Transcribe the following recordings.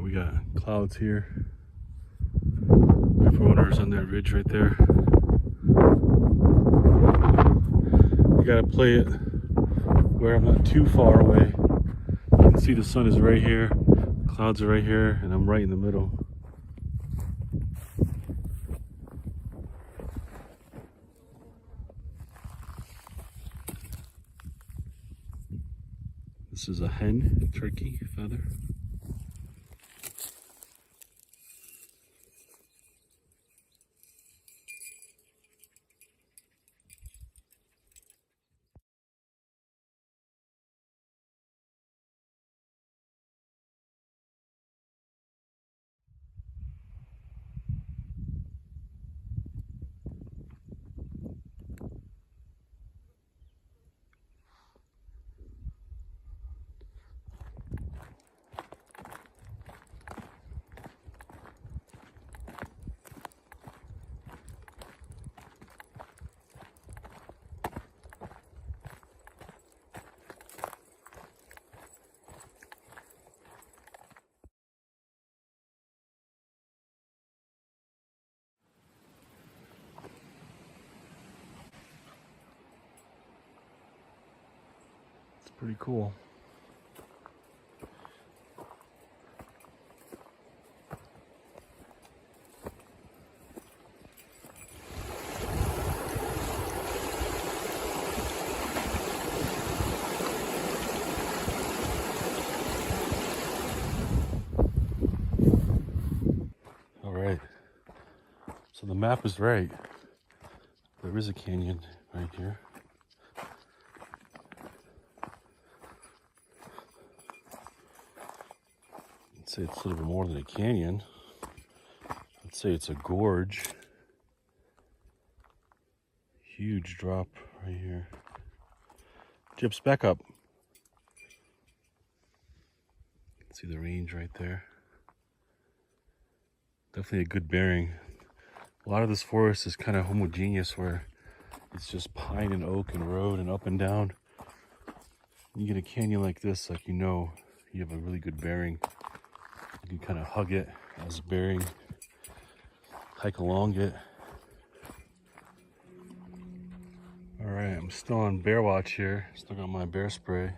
we got clouds here. My water's on that ridge right there. You gotta play it where I'm not too far away. You can see the sun is right here, clouds are right here, and I'm right in the middle. This is a hen turkey feather. It's pretty cool. All right, so the map is right. There is a canyon right here. I'd say it's a little bit more than a canyon. I'd say it's a gorge. Huge drop right here. Chips, back up. You can see the range right there. Definitely a good bearing. A lot of this forest is kind of homogeneous where it's just pine and oak and road and up and down. You get a canyon like this, like you have a really good bearing. You can kind of hug it as a bearing, hike along it. All right, I'm still on bear watch here. Still got my bear spray.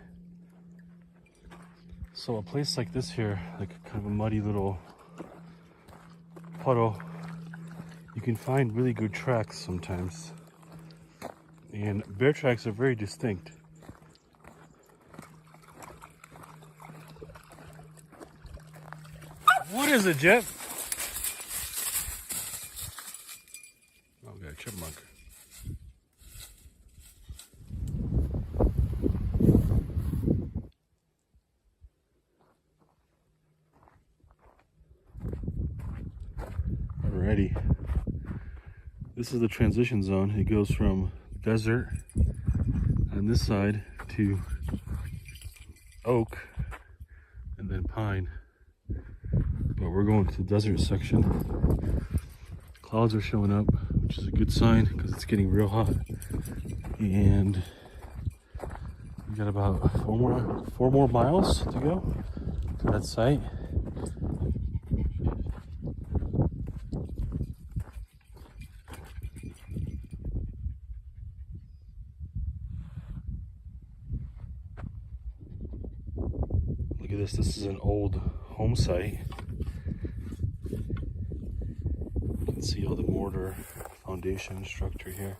So a place like this here, like kind of a muddy little puddle, you can find really good tracks sometimes. And bear tracks are very distinct. What is it, Jet? Oh, we got a chipmunk. Alrighty. This is the transition zone. It goes from desert on this side to oak and then pine. But we're going to the desert section. Clouds are showing up, which is a good sign because it's getting real hot. And we got about four more miles to go to that site. Look at this. This is an old home site. You can see all the mortar foundation structure here.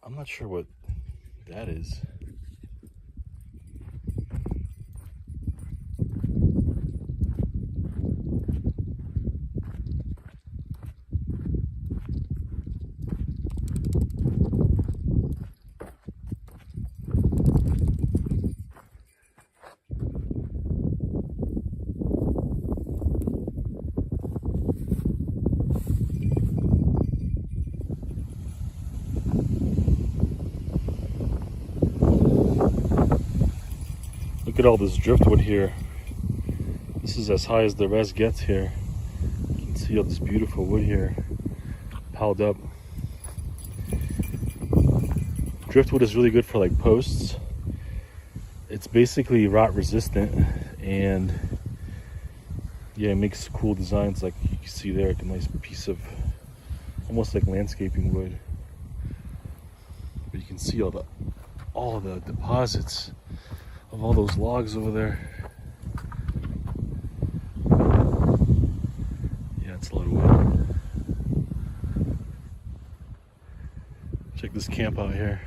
I'm not sure what that is. Look at all this driftwood here. This is as high as the res gets here. You can see all this beautiful wood here piled up. Driftwood is really good for like posts. It's basically rot resistant, and Yeah, it makes cool designs like you can see there, like a nice piece of almost like landscaping wood. But you can see all the deposits of all those logs over there. Yeah, it's a lot of wood. Check this camp out here.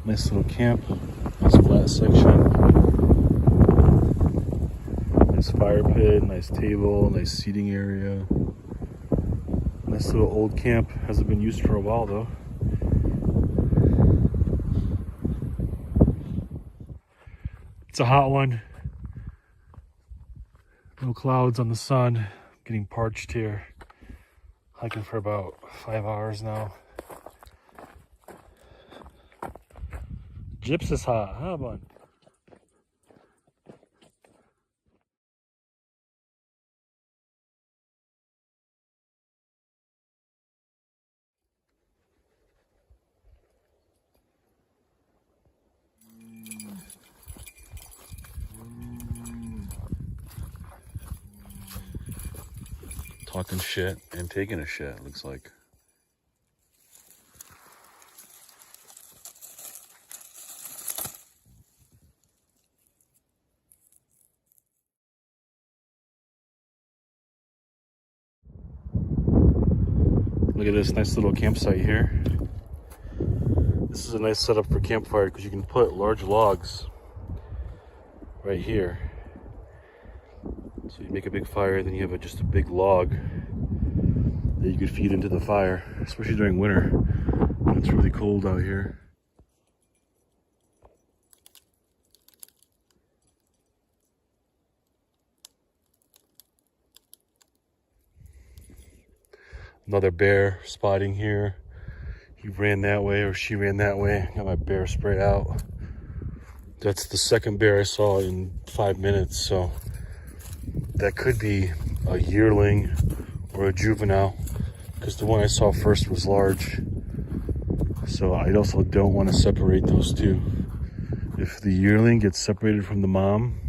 Nice little camp. Nice flat section. Nice fire pit, nice table, nice seating area. Nice little old camp. Hasn't been used for a while though. It's a hot one. No clouds on the sun. Getting parched here. Hiking for about 5 hours now. Gyps is hot, huh, bud? Talking shit and taking a shit, looks like. Look at this nice little campsite here. This is a nice setup for campfire because you can put large logs right here. So you make a big fire, then you have just a big log that you could feed into the fire, especially during winter when it's really cold out here. Another bear spotting here. He ran that way or she ran that way. Got my bear spray out. That's the second bear I saw in 5 minutes, so that could be a yearling or a juvenile because the one I saw first was large. So I also don't want to separate those two. If the yearling gets separated from the mom,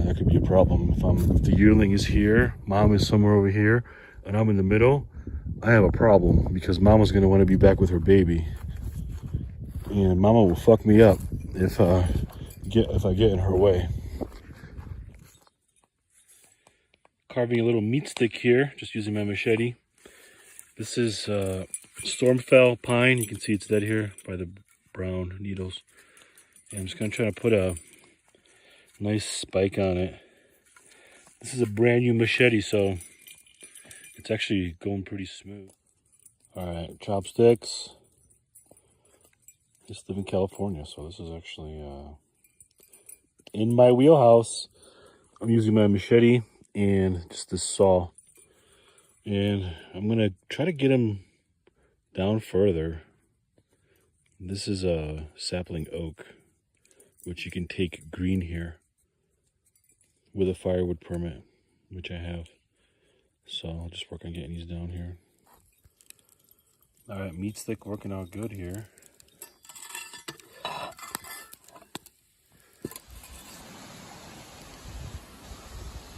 that could be a problem. If the yearling is here, mom is somewhere over here, and I'm in the middle, I have a problem because mama's going to want to be back with her baby. And mama will fuck me up if I get in her way. Carving a little meat stick here, just using my machete. This is Stormfell pine. You can see it's dead here by the brown needles. And I'm just going to try to put a nice spike on it. This is a brand new machete, so it's actually going pretty smooth. Alright, chopsticks. I just live in California, so this is actually in my wheelhouse. I'm using my machete and just this saw. And I'm going to try to get him down further. This is a sapling oak, which you can take green here with a firewood permit, which I have. So I'll just work on getting these down here. All right, meat stick working out good here.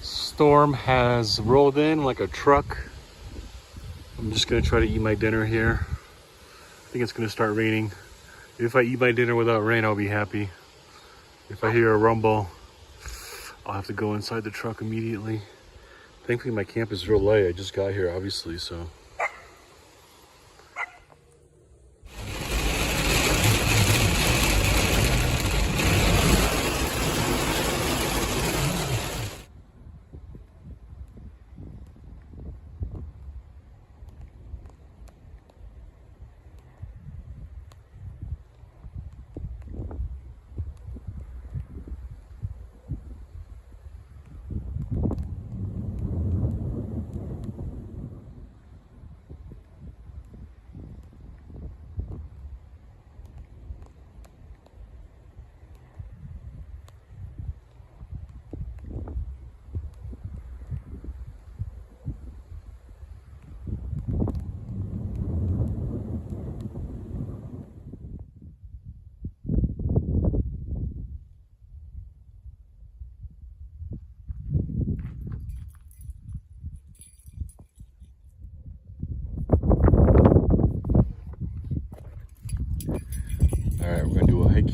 Storm has rolled in like a truck. I'm just gonna try to eat my dinner here. I think it's gonna start raining. If I eat my dinner without rain, I'll be happy. If I hear a rumble, I'll have to go inside the truck immediately. Thankfully my camp is real light. I just got here, obviously, so.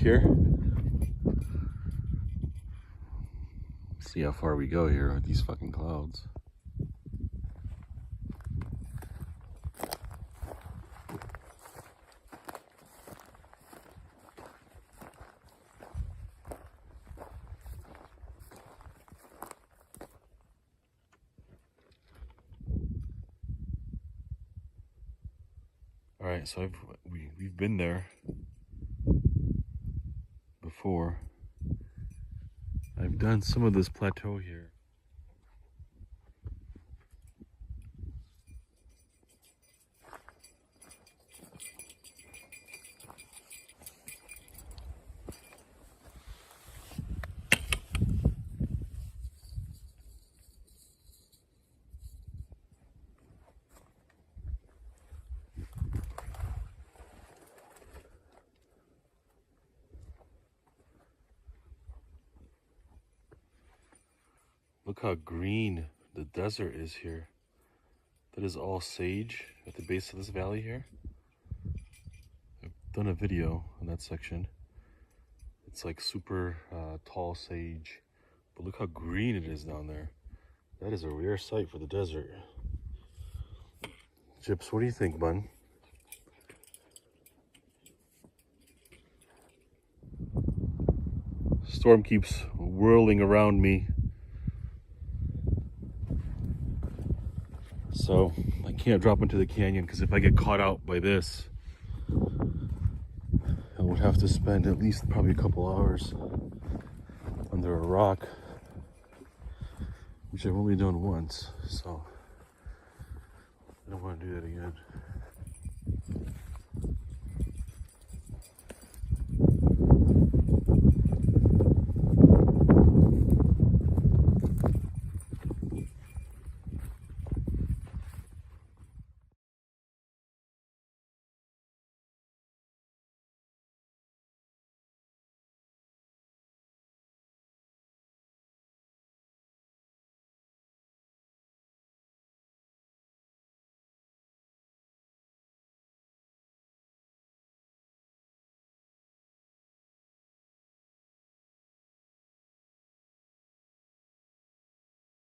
here. See how far we go here with these fucking clouds. All right, so we've been there before. I've done some of this plateau here. Look how green the desert is here. That is all sage at the base of this valley here. I've done a video on that section. It's like super tall sage, but look how green it is down there. That is a rare sight for the desert. Chips, what do you think, bun? Storm keeps whirling around me, so I can't drop into the canyon because if I get caught out by this, I would have to spend at least probably a couple hours under a rock, which I've only done once, so I don't want to do that again.